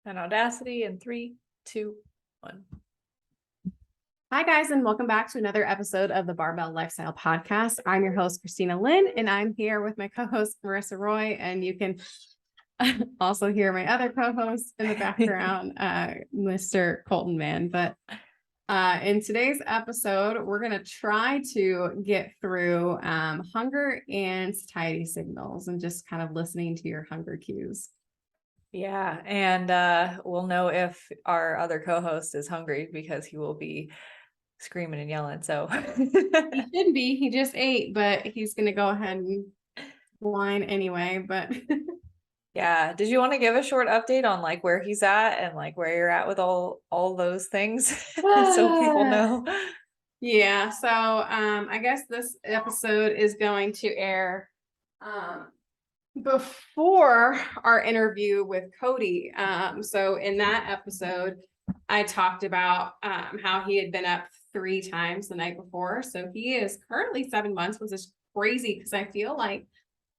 and Audacity in 3, 2, 1. Hi, guys, and welcome back to another episode of the Barbell Lifestyle Podcast. I'm your host, Christina Lynn, and I'm here with my co-host, Marissa Roy, and you can also hear my other co-host in the background, Mr. Colton Mann. But in today's episode, we're going to try to get through hunger and satiety signals and just kind of listening to your hunger cues. Yeah, and we'll know if our other co-host is hungry because he will be screaming and yelling. So He should be. He just ate, but he's going to go ahead and whine anyway. But yeah, did you want to give a short update on like where he's at and like where you're at with all those things so people know? Yeah, so I guess this episode is going to air before our interview with Cody. So in that episode, I talked about how he had been up 3 times the night before. So he is currently 7 months, which is crazy because I feel like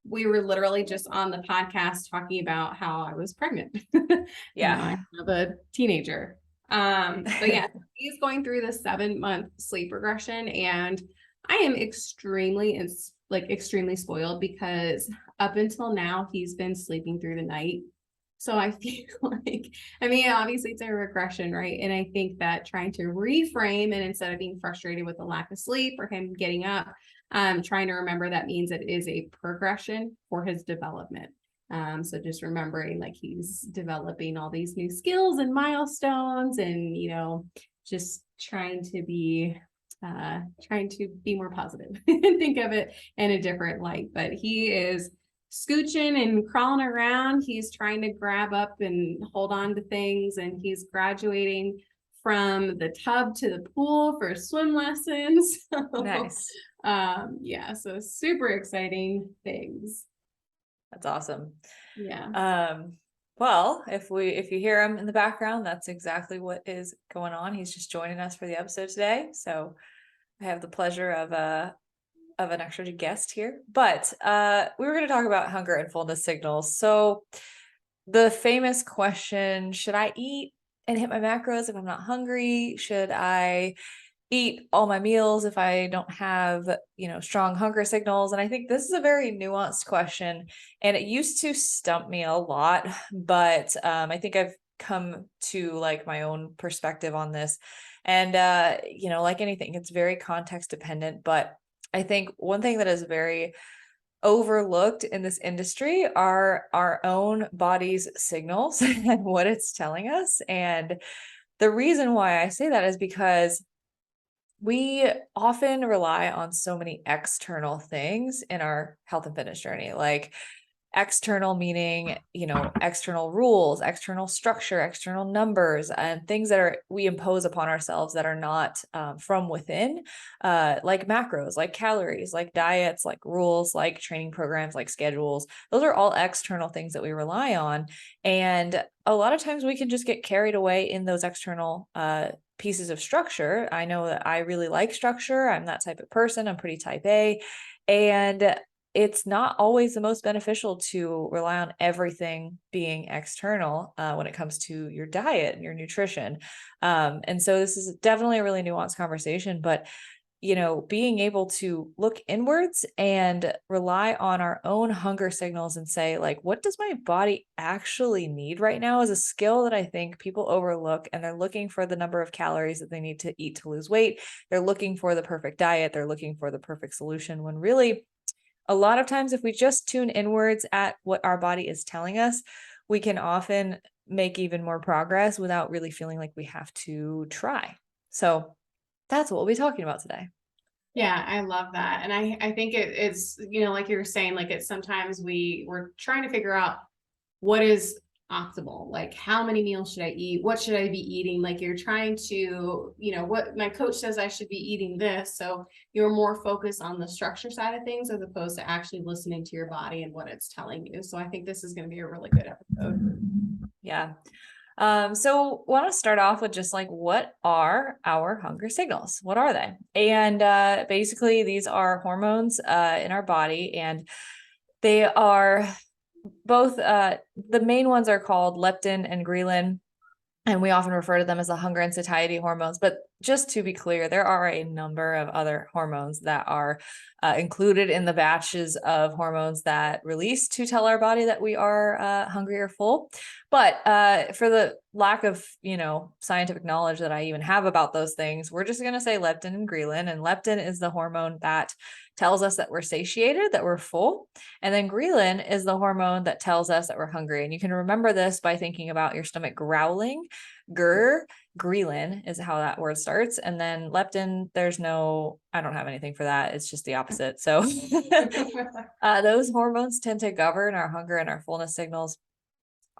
we were literally just on the podcast talking about how I was pregnant. Yeah. I have a teenager. But yeah, he's going through the 7-month sleep regression, and I am extremely spoiled because up until now he's been sleeping through the night. So I feel like, I mean, obviously it's a regression, right? And I think that trying to reframe, and instead of being frustrated with the lack of sleep or him getting up, trying to remember that means it is a progression for his development. So just remembering like he's developing all these new skills and milestones, and just trying to be more positive and think of it in a different light. But he is scooching and crawling around. He's trying to grab up and hold on to things, and he's graduating from the tub to the pool for swim lessons. Nice. So super exciting things. That's awesome. Yeah. Well, if you hear him in the background, that's exactly what is going on. He's just joining us for the episode today. So I have the pleasure of an extra guest here. But we were going to talk about hunger and fullness signals. So the famous question, should I eat and hit my macros if I'm not hungry? Should I eat all my meals if I don't have, strong hunger signals? And I think this is a very nuanced question, and it used to stump me a lot, but I think I've come to like my own perspective on this. And like anything, it's very context dependent, but I think one thing that is very overlooked in this industry are our own body's signals and what it's telling us. And the reason why I say that is because we often rely on so many external things in our health and fitness journey, like external meaning, external rules, external structure, external numbers, and things that we impose upon ourselves that are not from within, like macros, like calories, like diets, like rules, like training programs, like schedules. Those are all external things that we rely on. And a lot of times we can just get carried away in those external pieces of structure. I know that I really like structure. I'm that type of person. I'm pretty type A. And it's not always the most beneficial to rely on everything being external when it comes to your diet and your nutrition. And so this is definitely a really nuanced conversation, but being able to look inwards and rely on our own hunger signals and say, like, what does my body actually need right now is a skill that I think people overlook. And they're looking for the number of calories that they need to eat to lose weight. They're looking for the perfect diet. They're looking for the perfect solution, when really, a lot of times, if we just tune inwards at what our body is telling us, we can often make even more progress without really feeling like we have to try. So that's what we'll be talking about today. Yeah, I love that. And I think it's, like you were saying, like it's sometimes we're trying to figure out what is optimal, like how many meals should I eat? What should I be eating? Like you're trying to, what my coach says I should be eating this. So you're more focused on the structure side of things as opposed to actually listening to your body and what it's telling you. So I think this is going to be a really good episode. Yeah. So want to start off with just like, what are our hunger signals? What are they? And basically these are hormones in our body, and they are both, the main ones are called leptin and ghrelin, and we often refer to them as the hunger and satiety hormones. But just to be clear, there are a number of other hormones that are included in the batches of hormones that release to tell our body that we are hungry or full. But for the lack of, scientific knowledge that I even have about those things, we're just going to say leptin and ghrelin. And leptin is the hormone that tells us that we're satiated, that we're full. And then ghrelin is the hormone that tells us that we're hungry. And you can remember this by thinking about your stomach growling. Ghrelin is how that word starts. And then leptin, I don't have anything for that. It's just the opposite. So those hormones tend to govern our hunger and our fullness signals.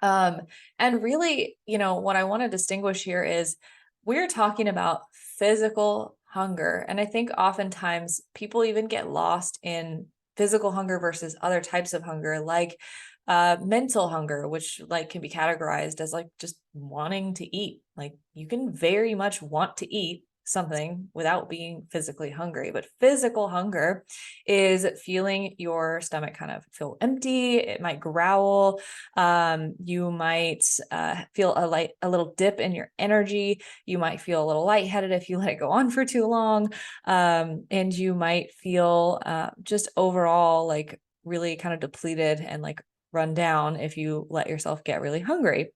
And really, what I want to distinguish here is we're talking about physical hunger. And I think oftentimes people even get lost in physical hunger versus other types of hunger, like mental hunger, which like can be categorized as like just wanting to eat. Like you can very much want to eat something without being physically hungry. But physical hunger is feeling your stomach kind of feel empty. It might growl. You might feel a little dip in your energy. You might feel a little lightheaded if you let it go on for too long. And you might feel just overall like really kind of depleted and like run down if you let yourself get really hungry.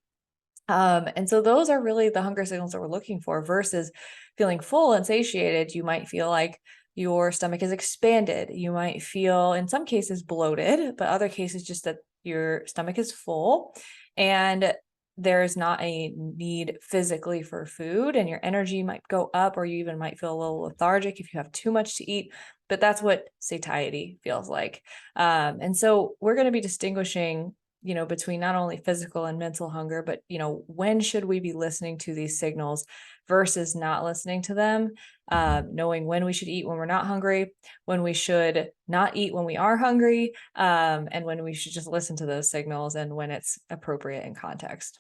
And so those are really the hunger signals that we're looking for versus feeling full and satiated. You might feel like your stomach is expanded. You might feel in some cases bloated, but other cases just that your stomach is full and there's not a need physically for food, and your energy might go up, or you even might feel a little lethargic if you have too much to eat. But that's what satiety feels like. And so we're going to be distinguishing between not only physical and mental hunger, but, when should we be listening to these signals versus not listening to them, knowing when we should eat when we're not hungry, when we should not eat when we are hungry, and when we should just listen to those signals and when it's appropriate in context.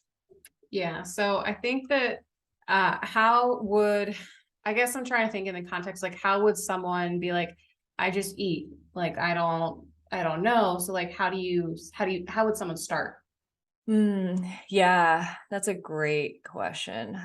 Yeah. So I think that, I guess I'm trying to think in the context, like, how would someone be like, I just eat, like, I don't know. So like, how would someone start? Yeah, that's a great question.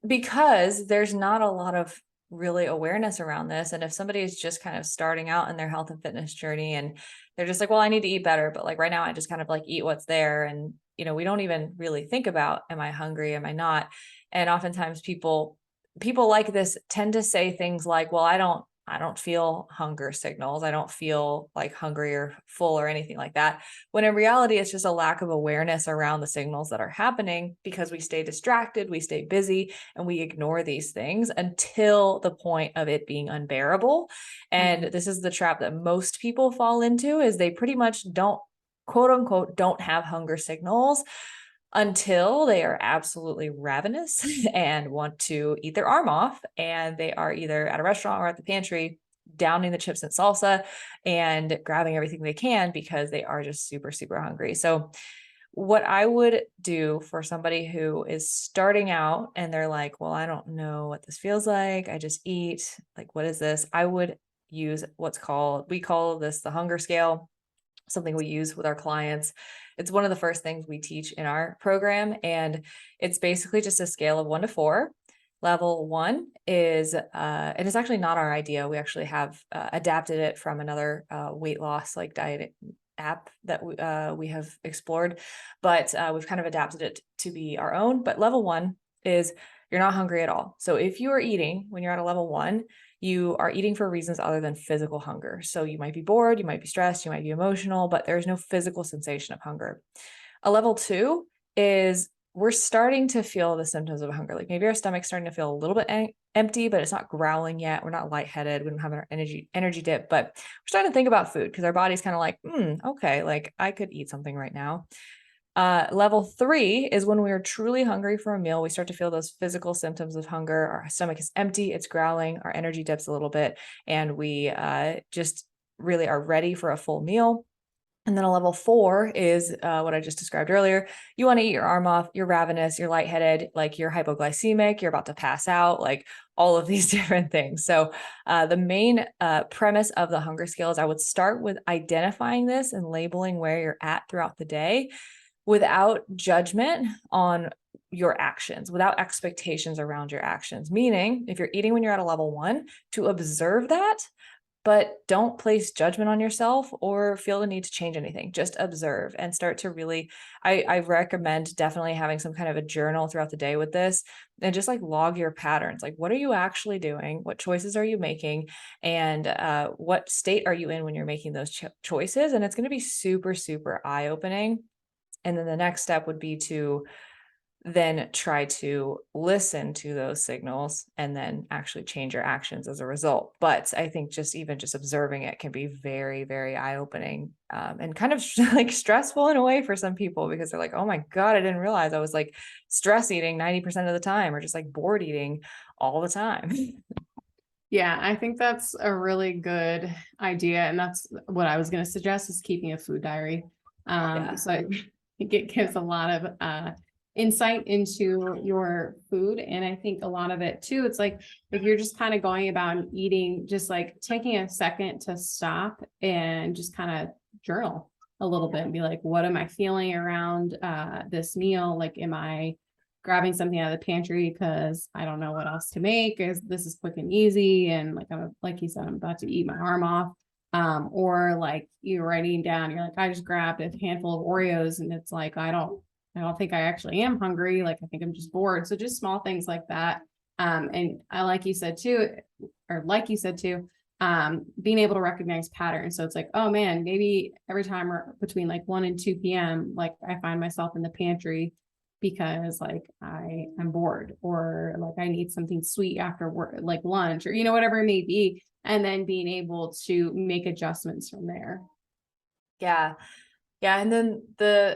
Because there's not a lot of really awareness around this. And if somebody is just kind of starting out in their health and fitness journey and they're just like, well, I need to eat better, but like right now I just kind of like eat what's there. And, we don't even really think about, am I hungry? Am I not? And oftentimes people like this tend to say things like, well, I don't feel hunger signals. I don't feel like hungry or full or anything like that. When in reality, it's just a lack of awareness around the signals that are happening because we stay distracted, we stay busy, and we ignore these things until the point of it being unbearable. And this is the trap that most people fall into, is they pretty much don't, quote unquote, don't have hunger signals until they are absolutely ravenous and want to eat their arm off. And they are either at a restaurant or at the pantry downing the chips and salsa and grabbing everything they can because they are just super, super hungry. So what I would do for somebody who is starting out and they're like, well, I don't know what this feels like. I just eat. Like, what is this? I would use we call this the hunger scale, something we use with our clients. It's one of the first things we teach in our program. And it's basically just a scale of 1 to 4. Level 1 is, and it's actually not our idea. We actually have adapted it from another weight loss like diet app that we have explored, but we've kind of adapted it to be our own. But level 1 is you're not hungry at all. So if you are eating when you're at a level 1, you are eating for reasons other than physical hunger. So you might be bored, you might be stressed, you might be emotional, but there's no physical sensation of hunger. A level 2 is we're starting to feel the symptoms of hunger. Like maybe our stomach's starting to feel a little bit empty, but it's not growling yet. We're not lightheaded. We don't have our energy dip, but we're starting to think about food because our body's kind of like, okay, like I could eat something right now. Level 3 is when we are truly hungry for a meal. We start to feel those physical symptoms of hunger. Our stomach is empty, it's growling, our energy dips a little bit, and we just really are ready for a full meal. And then a level 4 is what I just described earlier. You want to eat your arm off, you're ravenous, you're lightheaded, like you're hypoglycemic, you're about to pass out, like all of these different things. So the main premise of the hunger scale is I would start with identifying this and labeling where you're at throughout the day without judgment on your actions, without expectations around your actions. Meaning, if you're eating when you're at a level 1, to observe that, but don't place judgment on yourself or feel the need to change anything. Just observe and start to really, I recommend definitely having some kind of a journal throughout the day with this, and just like log your patterns. Like, what are you actually doing? What choices are you making? And what state are you in when you're making those choices? And it's going to be super, super eye opening. And then the next step would be to then try to listen to those signals and then actually change your actions as a result. But I think just even just observing it can be very, very eye-opening, and kind of like stressful in a way for some people, because they're like, oh my God, I didn't realize I was like stress eating 90% of the time, or just like bored eating all the time. Yeah, I think that's a really good idea. And that's what I was going to suggest, is keeping a food diary. Yeah. So I think it gives a lot of insight into your food. And I think a lot of it too, it's like if you're just kind of going about and eating, just like taking a second to stop and just kind of journal a little bit and be like, what am I feeling around this meal? Like, am I grabbing something out of the pantry because I don't know what else to make, is this is quick and easy, and like I'm like you said, I'm about to eat my arm off. Or like you're writing down, you're like, I just grabbed a handful of Oreos, and it's like I don't think I actually am hungry. Like, I think I'm just bored. So just small things like that. And I like you said too, being able to recognize patterns. So it's like, oh man, maybe every time between like 1 and 2 p.m., like I find myself in the pantry because like I am bored, or like I need something sweet after work, like lunch, or whatever it may be, and then being able to make adjustments from there. Yeah. Yeah. And then the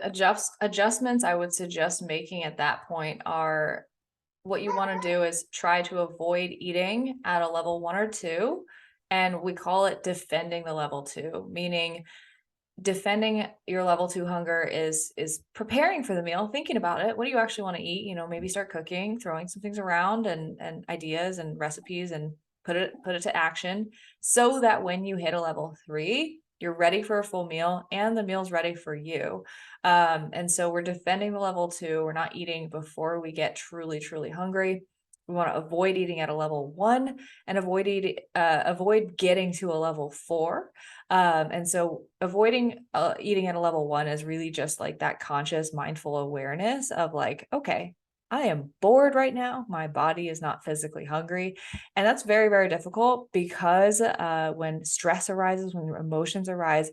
adjustments I would suggest making at that point are, what you want to do is try to avoid eating at a level 1 or 2. And we call it defending the level 2, meaning defending your level 2 hunger is preparing for the meal, thinking about it. What do you actually want to eat? Maybe start cooking, throwing some things around, and ideas and recipes, and put it to action, so that when you hit a level 3, you're ready for a full meal and the meal's ready for you. And so we're defending the level 2. We're not eating before we get truly, truly hungry. We want to avoid eating at a level 1 and avoid getting to a level 4. And so avoiding eating at a level 1 is really just like that conscious, mindful awareness of like, okay, I am bored right now. My body is not physically hungry. And that's very, very difficult, because when stress arises, when emotions arise,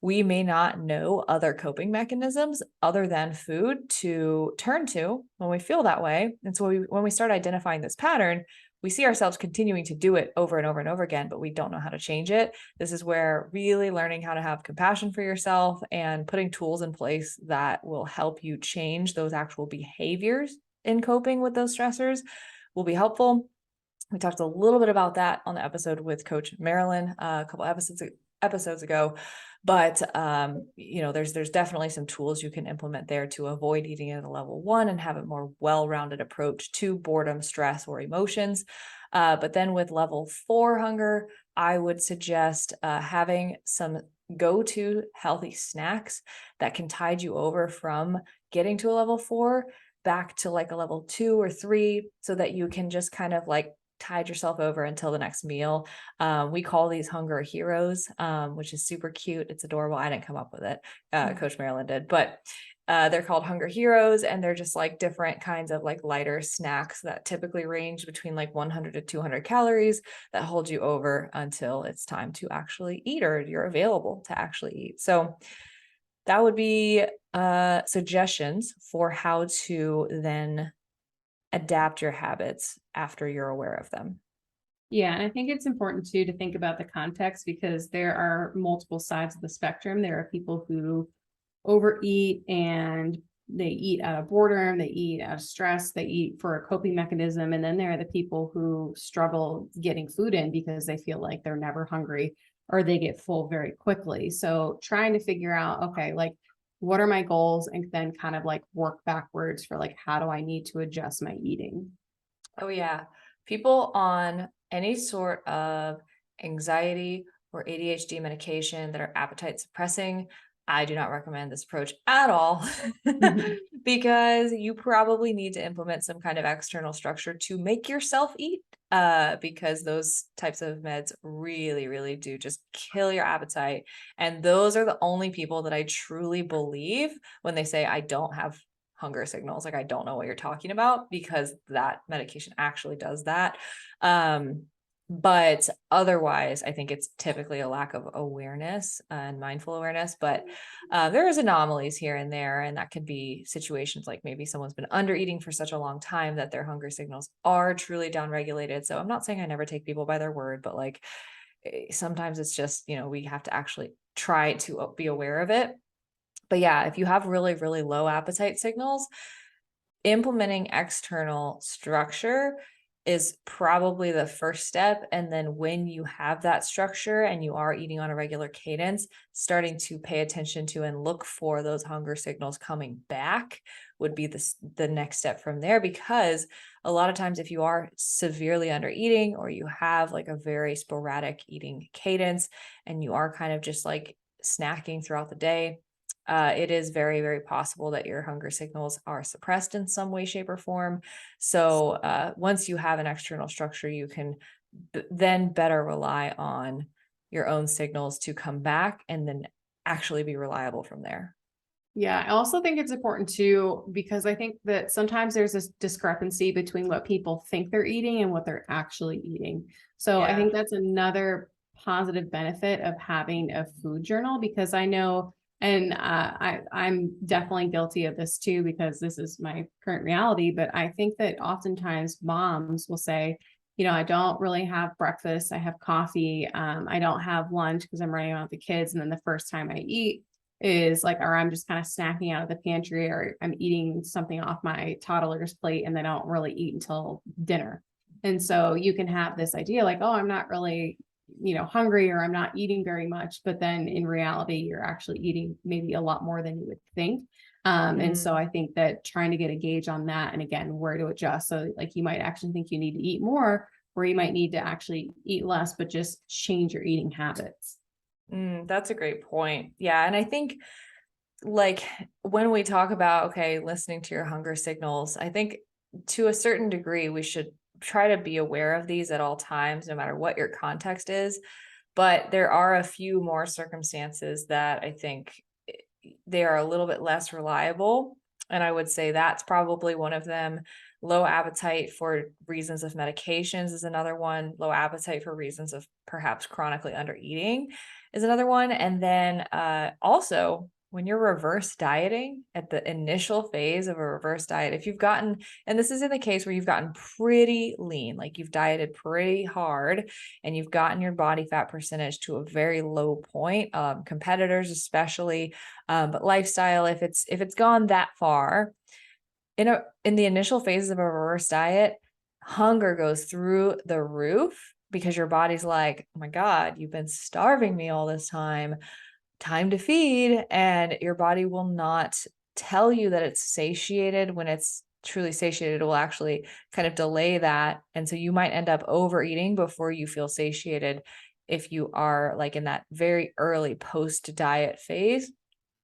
we may not know other coping mechanisms other than food to turn to when we feel that way. And so when we start identifying this pattern, we see ourselves continuing to do it over and over and over again, but we don't know how to change it. This is where really learning how to have compassion for yourself and putting tools in place that will help you change those actual behaviors in coping with those stressors will be helpful. We talked a little bit about that on the episode with Coach Marilyn a couple episodes ago. But there's definitely some tools you can implement there to avoid eating at a level 1 and have a more well-rounded approach to boredom, stress, or emotions. But then with level 4 hunger, I would suggest having some go-to healthy snacks that can tide you over from getting to a level 4 back to like a level 2 or 3, so that you can just kind of like tide yourself over until the next meal. We call these hunger heroes, which is super cute. It's adorable. I didn't come up with it. Coach Marilyn did, but they're called hunger heroes, and they're just like different kinds of like lighter snacks that typically range between like 100 to 200 calories that hold you over until it's time to actually eat, or you're available to actually eat. So that would be suggestions for how to then adapt your habits after you're aware of them. Yeah, and I think it's important too to think about the context, because there are multiple sides of the spectrum. There are people who overeat and they eat out of boredom, they eat out of stress, they eat for a coping mechanism. And then there are the people who struggle getting food in because they feel like they're never hungry, or they get full very quickly. So trying to figure out, okay, like what are my goals, and then kind of like work backwards for like, how do I need to adjust my eating? Oh, yeah. People on any sort of anxiety or ADHD medication that are appetite suppressing, I do not recommend this approach at all because you probably need to implement some kind of external structure to make yourself eat. Because those types of meds really, really do just kill your appetite. And those are the only people that I truly believe when they say, I don't have hunger signals. Like, I don't know what you're talking about, because that medication actually does that. But otherwise, I think it's typically a lack of awareness and mindful awareness. But there is anomalies here and there, and that could be situations like maybe someone's been under eating for such a long time that their hunger signals are truly downregulated. So I'm not saying I never take people by their word, but like sometimes it's just, we have to actually try to be aware of it. But yeah, if you have really, really low appetite signals, implementing external structure is probably the first step. And then when you have that structure and you are eating on a regular cadence, starting to pay attention to and look for those hunger signals coming back would be the next step from there. Because a lot of times, if you are severely under eating, or you have like a very sporadic eating cadence, and you are kind of just like snacking throughout the day, it is very, very possible that your hunger signals are suppressed in some way, shape, or form. So once you have an external structure, you can then better rely on your own signals to come back and then actually be reliable from there. Yeah, I also think it's important too, because I think that sometimes there's this discrepancy between what people think they're eating and what they're actually eating. So I Yeah. think that's another positive benefit of having a food journal, because I know, and I'm definitely guilty of this too, because this is my current reality. But I think that oftentimes moms will say, I don't really have breakfast. I have coffee. I don't have lunch because I'm running around with the kids. And then the first time I eat is like, or I'm just kind of snacking out of the pantry, or I'm eating something off my toddler's plate, and then I don't really eat until dinner. And so you can have this idea like, oh, I'm not really, hungry, or I'm not eating very much. But then in reality, you're actually eating maybe a lot more than you would think. And so Mm. I think that trying to get a gauge on that, and again, where to adjust. So like, you might actually think you need to eat more, or you might need to actually eat less, but just change your eating habits. That's a great point. Yeah. And I think, like, when we talk about, okay, listening to your hunger signals, I think to a certain degree, we should try to be aware of these at all times, no matter what your context is. But there are a few more circumstances that I think they are a little bit less reliable. And I would say that's probably one of them. Low appetite for reasons of medications is another one. Low appetite for reasons of perhaps chronically under eating is another one. And then also, when you're reverse dieting at the initial phase of a reverse diet, if you've gotten, and this is in the case where you've gotten pretty lean, like you've dieted pretty hard and you've gotten your body fat percentage to a very low point, competitors especially, but lifestyle, if it's gone that far, in the initial phases of a reverse diet, hunger goes through the roof because your body's like, oh my God, you've been starving me all this time to feed. And your body will not tell you that it's satiated. When it's truly satiated, it will actually kind of delay that. And so you might end up overeating before you feel satiated if you are like in that very early post diet phase.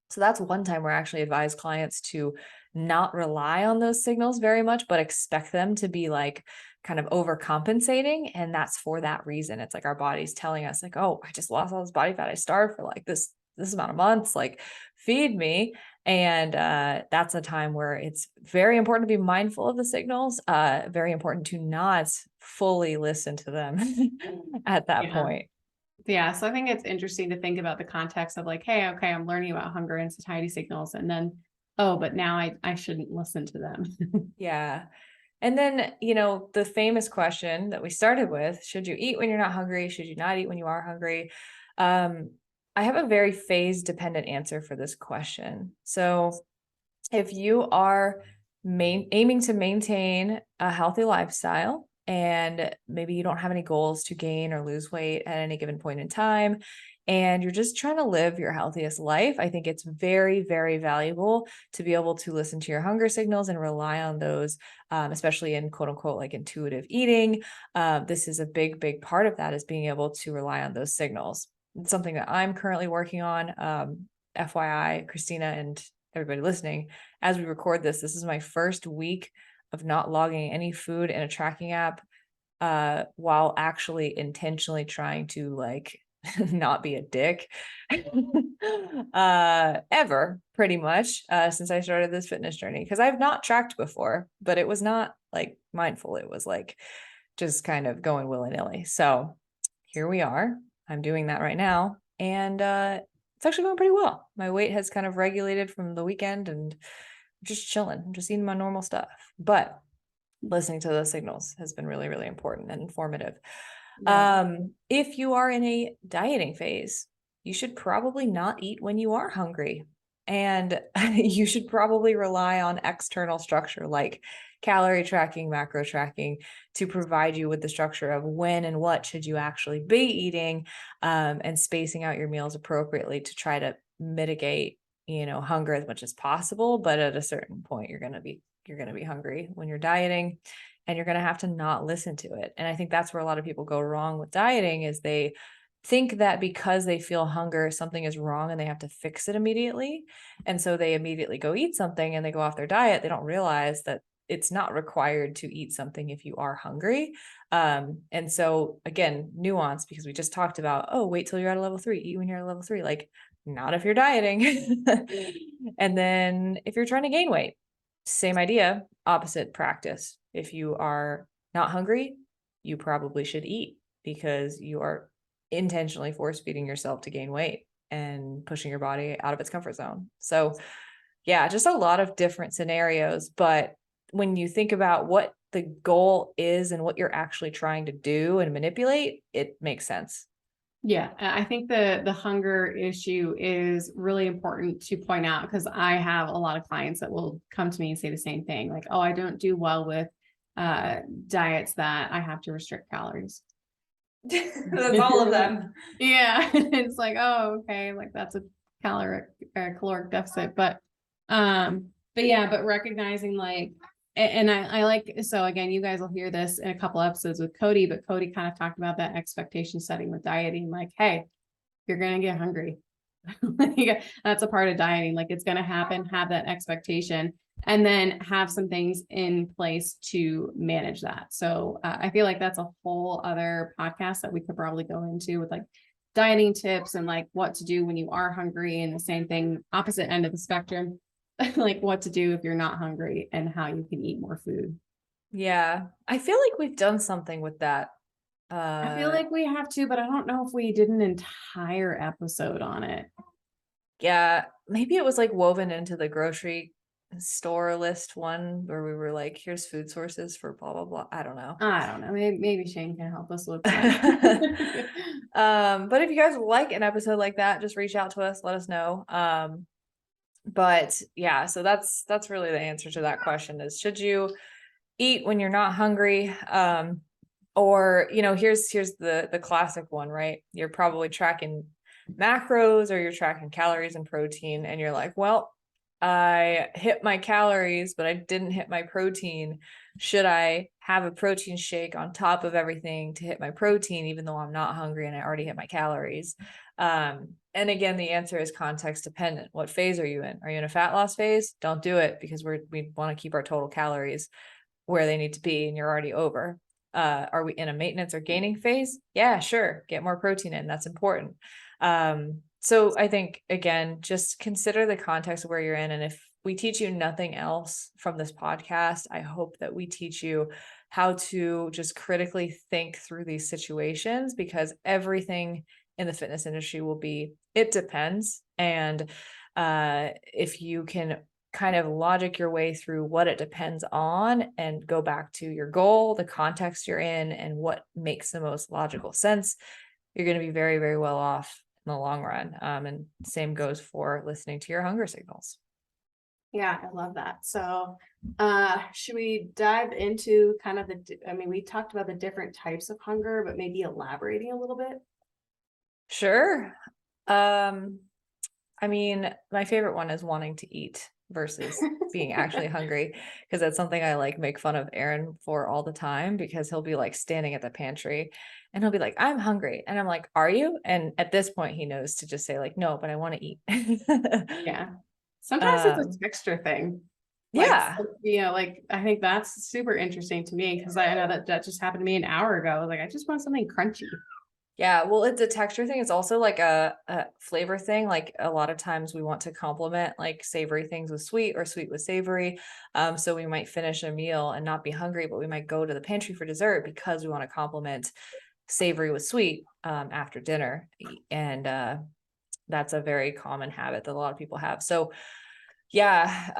So that's one time where I actually advise clients to not rely on those signals very much, but expect them to be like kind of overcompensating. And that's for that reason. It's like our body's telling us like, oh, I just lost all this body fat. I starved for like this amount of months, like feed me. And that's a time where it's very important to be mindful of the signals, very important to not fully listen to them at that Yeah. point. Yeah. So I think it's interesting to think about the context of like, hey, okay, I'm learning about hunger and satiety signals. And then, oh, but now I shouldn't listen to them. Yeah. And then, the famous question that we started with, should you eat when you're not hungry? Should you not eat when you are hungry? Um, I have a very phase dependent answer for this question. So if you are aiming to maintain a healthy lifestyle and maybe you don't have any goals to gain or lose weight at any given point in time, and you're just trying to live your healthiest life, I think it's very, very valuable to be able to listen to your hunger signals and rely on those, especially in quote unquote like intuitive eating. This is a big, big part of that, is being able to rely on those signals. It's something that I'm currently working on. FYI, Christina and everybody listening, as we record this, this is my first week of not logging any food in a tracking app, while actually intentionally trying to like not be a dick, ever pretty much, since I started this fitness journey. Because I've not tracked before, but it was not like mindful. It was like just kind of going willy-nilly. So here we are. I'm doing that right now. And it's actually going pretty well. My weight has kind of regulated from the weekend, and I'm just chilling. I'm just eating my normal stuff. But listening to those signals has been really, really important and informative. Yeah. If you are in a dieting phase, you should probably not eat when you are hungry. And you should probably rely on external structure like calorie tracking, macro tracking, to provide you with the structure of when and what should you actually be eating, and spacing out your meals appropriately to try to mitigate, hunger as much as possible. But at a certain point, you're going to be hungry when you're dieting, and you're going to have to not listen to it. And I think that's where a lot of people go wrong with dieting, is they think that because they feel hunger, something is wrong and they have to fix it immediately. And so they immediately go eat something and they go off their diet. They don't realize that it's not required to eat something if you are hungry. And so again, nuance, because we just talked about, oh, wait till you're at a level 3, eat when you're at a level 3, like not if you're dieting. And then if you're trying to gain weight, same idea, opposite practice. If you are not hungry, you probably should eat, because you are intentionally force feeding yourself to gain weight and pushing your body out of its comfort zone. So yeah, just a lot of different scenarios. But when you think about what the goal is and what you're actually trying to do and manipulate, it makes sense. Yeah, I think the hunger issue is really important to point out, because I have a lot of clients that will come to me and say the same thing, like, "Oh, I don't do well with diets that I have to restrict calories." That's all of them. Yeah, it's like, oh, okay, like that's a caloric deficit, but yeah, but recognizing like, and I like, so again, you guys will hear this in a couple episodes with Cody, but Cody kind of talked about that expectation setting with dieting, like, hey, you're gonna get hungry. Like, that's a part of dieting. Like, it's gonna happen. Have that expectation, and then have some things in place to manage that. So I feel like that's a whole other podcast that we could probably go into, with like dieting tips and like what to do when you are hungry, and the same thing, opposite end of the spectrum, like what to do if you're not hungry and how you can eat more food. Yeah, I feel like we've done something with that. I feel like we have to, but I don't know if we did an entire episode on it. Yeah, maybe it was like woven into the grocery store list one, where we were like, here's food sources for blah, blah, blah. I don't know. I don't know. Maybe Shane can help us with that. But if you guys like an episode like that, just reach out to us, let us know. But yeah, so that's really the answer to that question, is should you eat when you're not hungry? Or, here's the classic one, right? You're probably tracking macros, or you're tracking calories and protein, and you're like, well, I hit my calories, but I didn't hit my protein. Should I have a protein shake on top of everything to hit my protein, even though I'm not hungry and I already hit my calories? And again, the answer is context dependent. What phase are you in? Are you in a fat loss phase? Don't do it, because we want to keep our total calories where they need to be, and you're already over. Are we in a maintenance or gaining phase? Yeah, sure. Get more protein in. That's important. So I think, again, just consider the context of where you're in. And if we teach you nothing else from this podcast, I hope that we teach you how to just critically think through these situations, because everything in the fitness industry will be, it depends. And if you can kind of logic your way through what it depends on, and go back to your goal, the context you're in, and what makes the most logical sense, you're going to be very, very well off in the long run. And same goes for listening to your hunger signals. Yeah, I love that. So, should we dive into kind of I mean, we talked about the different types of hunger, but maybe elaborating a little bit? Sure. Um, I mean, my favorite one is wanting to eat versus being actually hungry, because that's something I like make fun of Aaron for all the time, because he'll be like standing at the pantry and he'll be like, I'm hungry. And I'm like, are you? And at this point he knows to just say like, no, but I want to eat. Yeah. Sometimes it's a um, texture thing. Like, yeah. like I think that's super interesting to me because I know that that just happened to me an hour ago. Like, I just want something crunchy. Yeah, well, it's a texture thing. It's also like a flavor thing. Like a lot of times we want to complement like savory things with sweet or sweet with savory. So we might finish a meal and not be hungry, but we might go to the pantry for dessert because we want to complement savory with sweet after dinner. And that's a very common habit that a lot of people have. So yeah,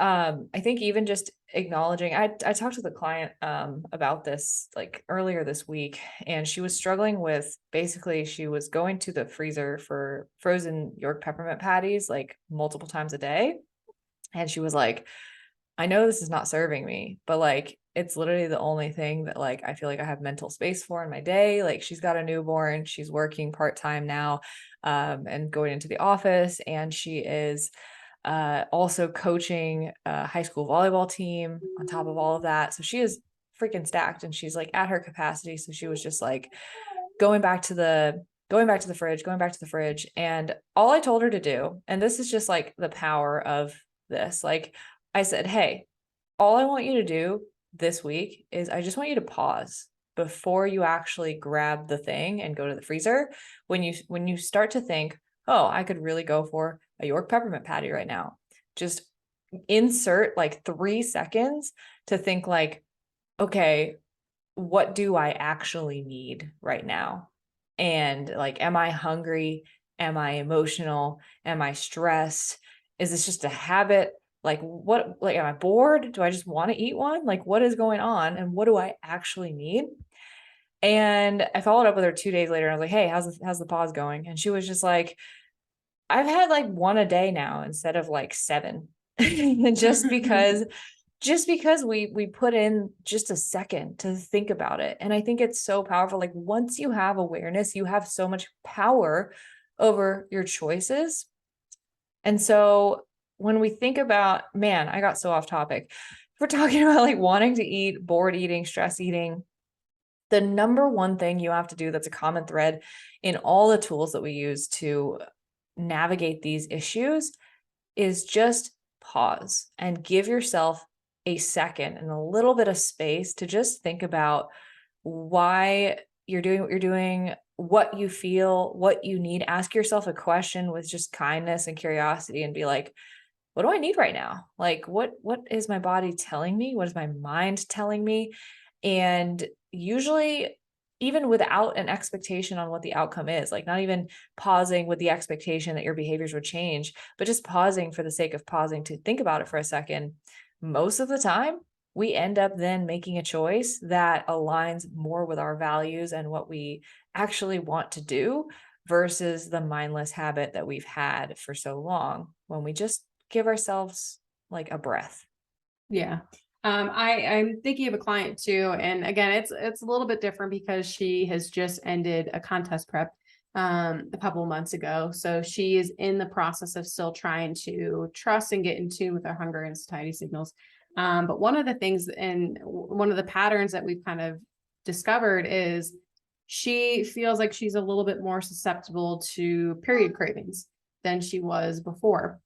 I think even just acknowledging, I talked to the client about this like earlier this week, and she was struggling with, basically she was going to the freezer for frozen York peppermint patties like multiple times a day. And she was like, I know this is not serving me, but like it's literally the only thing that like I feel like I have mental space for in my day. Like she's got a newborn, she's working part-time now, and going into the office, and she is also coaching a high school volleyball team on top of all of that. So she is freaking stacked, and she's like at her capacity. So she was just like going back to the going back to the fridge. And all I told her to do, and this is just like the power of this, like I said, hey, all I want you to do this week is I just want you to pause before you actually grab the thing and go to the freezer. When you start to think, oh, I could really go for a York peppermint patty right now, just insert like 3 seconds to think like, okay, what do I actually need right now? And like, am I hungry? Am I emotional? Am I stressed? Is this just a habit? Like, what, like, am I bored? Do I just want to eat one? Like, what is going on? And what do I actually need? And I followed up with her 2 days later. And I was like, hey, how's the pause going? And she was just like, I've had like one a day now instead of like seven. just because we put in just a second to think about it. And I think it's so powerful. Like once you have awareness, you have so much power over your choices. And so when we think about, man, I got so off topic. We're talking about like wanting to eat, bored eating, stress eating. The number one thing you have to do that's a common thread in all the tools that we use to navigate these issues is just pause and give yourself a second and a little bit of space to just think about why you're doing what you're doing, what you feel, what you need. Ask yourself a question with just kindness and curiosity and be like, what do I need right now? Like what is my body telling me? What is my mind telling me? And usually even without an expectation on what the outcome is, like not even pausing with the expectation that your behaviors would change, but just pausing for the sake of pausing to think about it for a second, most of the time we end up then making a choice that aligns more with our values and what we actually want to do versus the mindless habit that we've had for so long when we just give ourselves like a breath. Yeah. I'm thinking of a client too, and again, it's a little bit different because she has just ended a contest prep a couple of months ago. So she is in the process of still trying to trust and get in tune with her hunger and satiety signals. But one of the things and one of the patterns that we've kind of discovered is she feels like she's a little bit more susceptible to period cravings than she was before.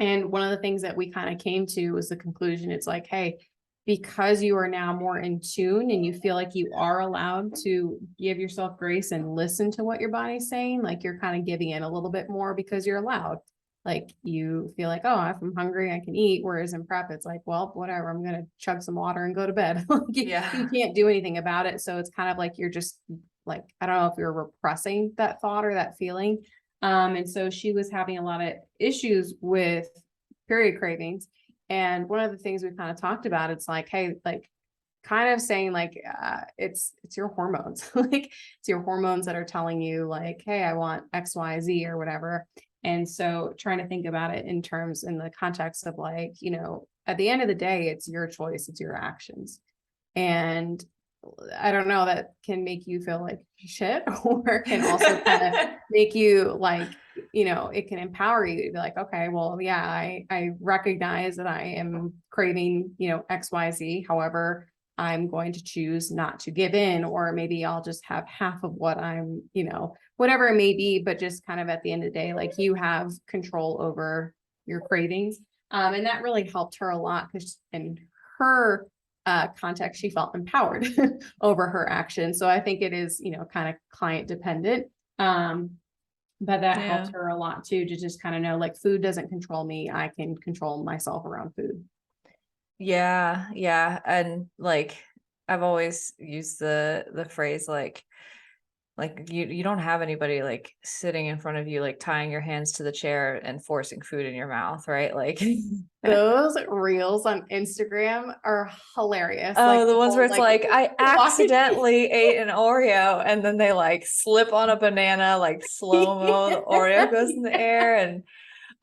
And one of the things that we kind of came to was the conclusion. It's like, hey, because you are now more in tune and you feel like you are allowed to give yourself grace and listen to what your body's saying, like you're kind of giving in a little bit more because you're allowed. Like you feel like, oh, if I'm hungry, I can eat. Whereas in prep, it's like, well, whatever, I'm going to chug some water and go to bed. You Yeah. can't do anything about it. So it's kind of like you're just like, I don't know if you're repressing that thought or that feeling. And so she was having a lot of issues with period cravings. And one of the things we kind of talked about, it's like, hey, like kind of saying like, it's your hormones, like it's your hormones that are telling you like, hey, I want X, Y, Z or whatever. And so trying to think about it in terms in the context of like, at the end of the day, it's your choice, it's your actions. And I don't know, that can make you feel like shit or can also kind of make you like, it can empower you to be like, okay, well, yeah, I recognize that I am craving, XYZ. However, I'm going to choose not to give in, or maybe I'll just have half of what I'm, whatever it may be, but just kind of at the end of the day, like you have control over your cravings. And that really helped her a lot because in her context, she felt empowered over her actions. So I think it is, kind of client dependent. But that helped her a lot too, to just kind of know like food doesn't control me. I can control myself around food. Yeah. Yeah. And like, I've always used the phrase like you don't have anybody like sitting in front of you, like tying your hands to the chair and forcing food in your mouth, right? Like those reels on Instagram are hilarious. oh, Like the ones where whole, it's like I walking. accidentally ate an Oreo and then they like slip on a banana, like slow-mo, the Oreo goes in the air and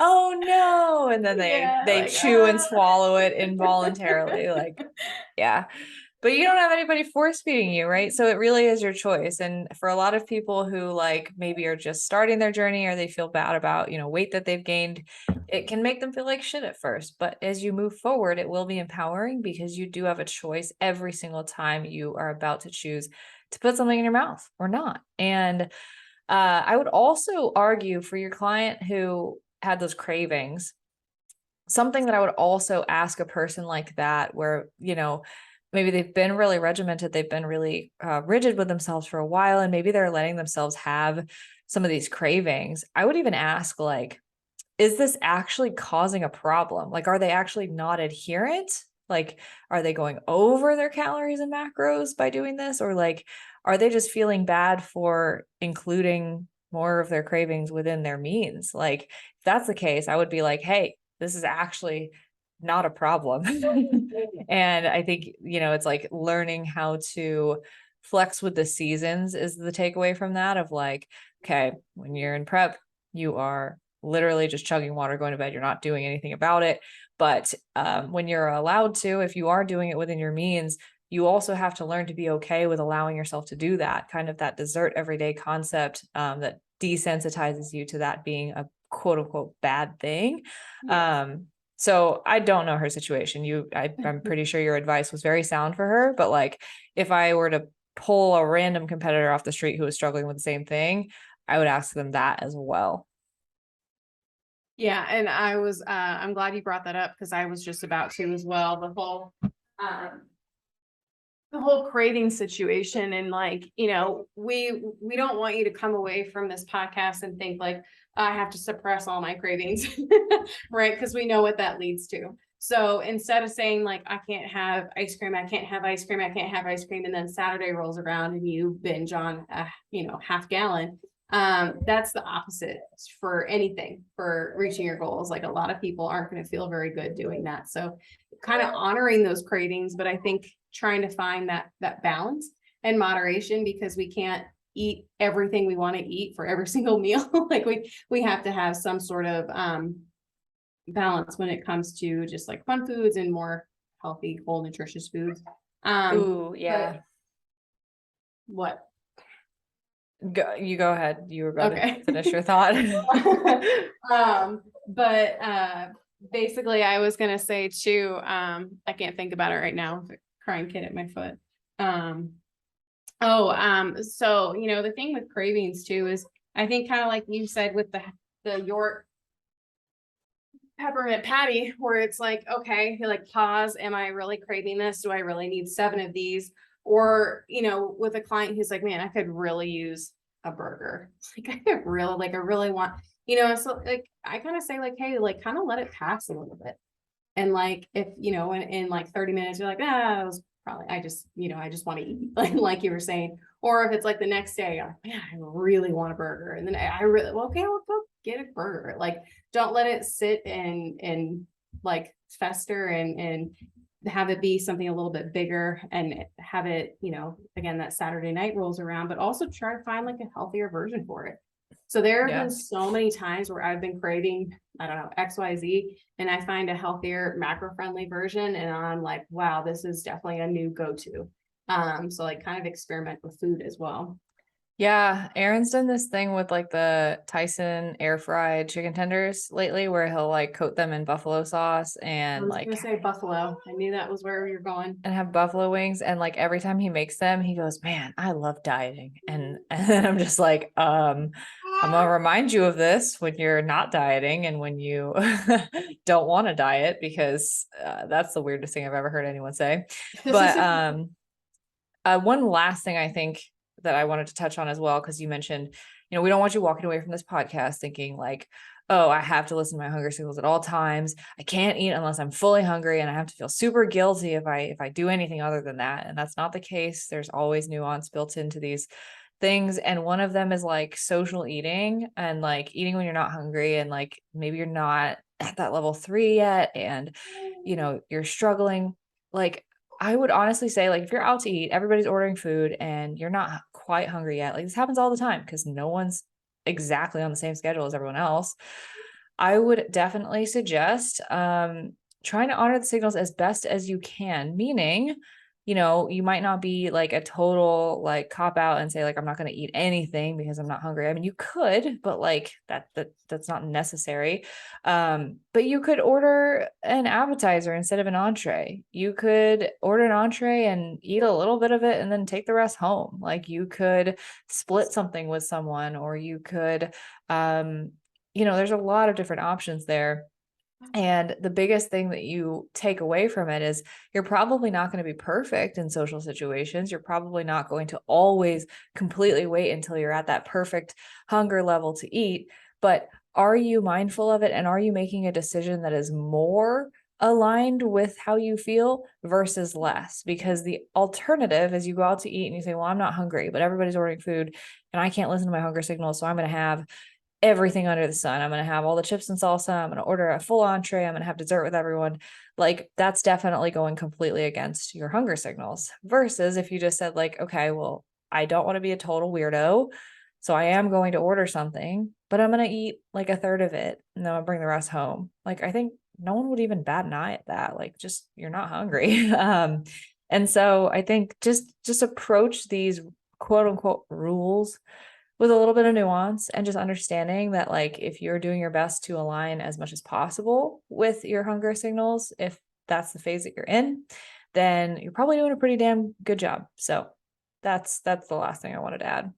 oh no, and then they Like, chew and swallow it involuntarily, like yeah. But you don't have anybody force feeding you, right? So it really is your choice. And for a lot of people who like maybe are just starting their journey or they feel bad about, weight that they've gained, it can make them feel like shit at first. But as you move forward, it will be empowering because you do have a choice every single time you are about to choose to put something in your mouth or not. And I would also argue for your client who had those cravings, something that I would also ask a person like that, where, maybe they've been really regimented, they've been really rigid with themselves for a while, and maybe they're letting themselves have some of these cravings. I would even ask, like, is this actually causing a problem? Like, are they actually not adherent? Like, are they going over their calories and macros by doing this? Or like, are they just feeling bad for including more of their cravings within their means? Like, if that's the case, I would be like, hey, this is actually not a problem. And I think, it's like learning how to flex with the seasons is the takeaway from that of like, okay, when you're in prep, you are literally just chugging water, going to bed. You're not doing anything about it. But when you're allowed to, if you are doing it within your means, you also have to learn to be okay with allowing yourself to do that, kind of that dessert everyday concept that desensitizes you to that being a quote unquote bad thing. Yes. So I don't know her situation. I'm pretty sure your advice was very sound for her, but like if I were to pull a random competitor off the street who was struggling with the same thing, I would ask them that as well. Yeah, and I'm glad you brought that up because I was just about to as well. The whole craving situation, and like, we don't want you to come away from this podcast and think like I have to suppress all my cravings, right? Because we know what that leads to. So instead of saying like I can't have ice cream, I can't have ice cream, I can't have ice cream, and then Saturday rolls around and you binge on half gallon. That's the opposite for anything, for reaching your goals. Like a lot of people aren't going to feel very good doing that. So kind of honoring those cravings, but I think trying to find that balance and moderation, because we can't eat everything we want to eat for every single meal. Like we have to have some sort of balance when it comes to just like fun foods and more healthy, whole, nutritious foods. Ooh, yeah. What? You go ahead. You were about Okay. to finish your thought. But basically I was gonna say too, I can't think about it right now. Crying kid at my foot. So the thing with cravings too is I think kind of like you said with the York peppermint patty, where it's like, okay, you like pause, am I really craving this? Do I really need 7 of these? Or, with a client who's like, man, I could really use a burger. Like I really want, so like I kind of say like, hey, like kind of let it pass a little bit. And like if in like 30 minutes you're like, it was probably I just want to eat, like you were saying. Or if it's like the next day, I'm like, man, I really want a burger, and then I really, well, okay, I'll go get a burger. Like don't let it sit and like fester and have it be something a little bit bigger and have it, you know, again, that Saturday night rolls around, but also try to find like a healthier version for it. So there have Yeah. been so many times where I've been craving, I don't know, XYZ, and I find a healthier macro-friendly version and I'm like, wow, this is definitely a new go-to. So like kind of experiment with food as well. Yeah, Aaron's done this thing with like the Tyson air fried chicken tenders lately where he'll like coat them in buffalo sauce I and was gonna like say buffalo. I knew that was where you're going. and have buffalo wings, and like every time he makes them he goes, man, I love dieting. And then I'm just like, I'm gonna remind you of this when you're not dieting and when you don't want to diet, because that's the weirdest thing I've ever heard anyone say. But one last thing I think that I wanted to touch on as well, because you mentioned, we don't want you walking away from this podcast thinking like, oh, I have to listen to my hunger signals at all times. I can't eat unless I'm fully hungry, and I have to feel super guilty if I do anything other than that. And that's not the case. There's always nuance built into these things. And one of them is like social eating and like eating when you're not hungry, and like maybe you're not at that level 3 yet, and you're struggling. Like, I would honestly say, like, if you're out to eat, everybody's ordering food and you're not quite hungry yet. Like, this happens all the time because no one's exactly on the same schedule as everyone else. I would definitely suggest trying to honor the signals as best as you can, meaning, you might not be like a total like cop out and say like, I'm not going to eat anything because I'm not hungry. I mean, you could, but like that's not necessary. But you could order an appetizer instead of an entree. You could order an entree and eat a little bit of it and then take the rest home. Like, you could split something with someone, or you could, there's a lot of different options there. And the biggest thing that you take away from it is you're probably not going to be perfect in social situations. You're probably not going to always completely wait until you're at that perfect hunger level to eat. But are you mindful of it? And are you making a decision that is more aligned with how you feel versus less? Because the alternative is you go out to eat and you say, well, I'm not hungry, but everybody's ordering food and I can't listen to my hunger signals. So I'm going to have everything under the sun. I'm going to have all the chips and salsa. I'm going to order a full entree. I'm going to have dessert with everyone. Like, that's definitely going completely against your hunger signals. Versus if you just said like, okay, well, I don't want to be a total weirdo, so I am going to order something, but I'm going to eat like a third of it and then I'll bring the rest home. Like, I think no one would even bat an eye at that. Like, just, you're not hungry. And so I think just approach these quote unquote rules with a little bit of nuance, and just understanding that like, if you're doing your best to align as much as possible with your hunger signals, if that's the phase that you're in, then you're probably doing a pretty damn good job. So that's the last thing I wanted to add.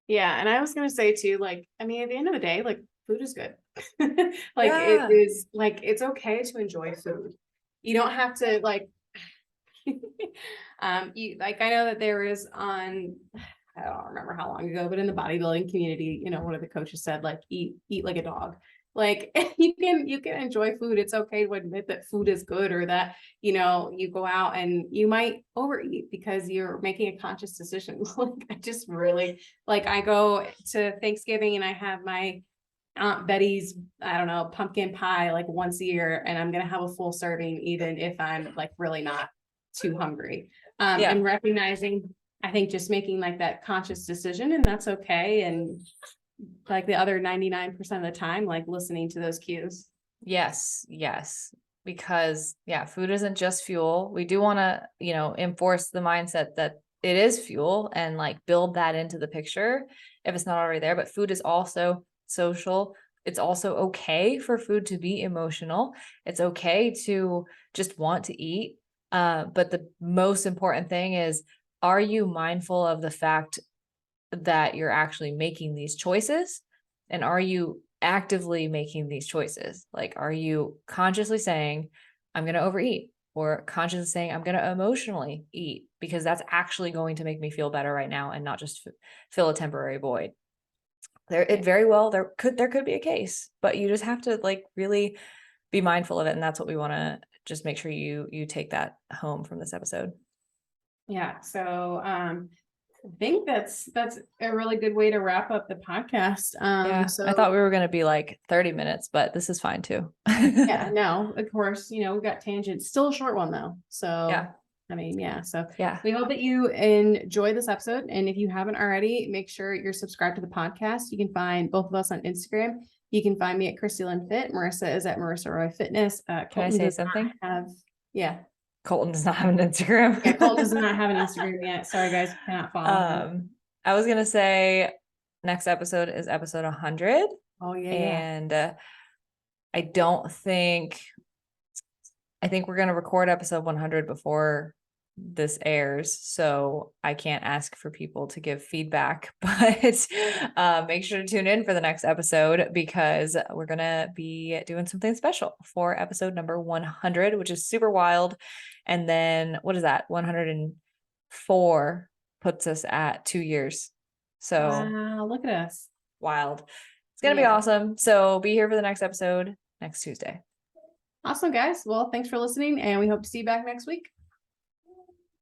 Yeah, and I was gonna say too, like, I mean, at the end of the day, like food is good. Like it Yeah. is like it's okay to enjoy food. You don't have to like you like I know that there is on I don't remember how long ago, but in the bodybuilding community, you know, one of the coaches said like eat like a dog. Like you can enjoy food. It's okay to admit that food is good, or that, you know, you go out and you might overeat because you're making a conscious decision. Like I just really like I go to Thanksgiving and I have my Aunt Betty's, I don't know, pumpkin pie like once a year, and I'm gonna have a full serving even if I'm like really not too hungry. Yeah. And recognizing, I think just making like that conscious decision, and that's okay. And like the other 99% of the time, like listening to those cues. Yes. Yes. Because yeah, food isn't just fuel. We do want to, enforce the mindset that it is fuel and like build that into the picture if it's not already there. But food is also social. It's also okay for food to be emotional. It's okay to just want to eat. But the most important thing is, are you mindful of the fact that you're actually making these choices? And are you actively making these choices? Like, are you consciously saying, I'm going to overeat, or consciously saying, I'm going to emotionally eat because that's actually going to make me feel better right now and not just fill a temporary void? It very well, there could be a case, but you just have to like really be mindful of it. And that's what we want to just make sure you take that home from this episode. Yeah. So think that's a really good way to wrap up the podcast. Yeah, So I thought we were going to be like 30 minutes, but this is fine too. yeah, no, of course, you know, we got tangents. Still a short one though. So Yeah. I mean, yeah. So Yeah. we hope that you enjoy this episode. And if you haven't already, make sure you're subscribed to the podcast. You can find both of us on Instagram. You can find me at Christy Lynn Fit. Marissa is at Marissa Roy Fitness. Can I Colton say does not something? yeah. Colton does not have an Instagram. Yeah, Colton does not have an Instagram yet. Sorry, guys, you cannot follow him. I was gonna say next episode is episode 100, Oh yeah, and I think we're gonna record episode 100 before this airs, so I can't ask for people to give feedback, but make sure to tune in for the next episode because we're gonna be doing something special for episode number 100, which is super wild. And then what is that? 104 puts us at 2 years. So wow, look at us. wild. It's gonna be Yeah. awesome. So be here for the next episode next Tuesday. Awesome, guys. Well, thanks for listening, and we hope to see you back next week.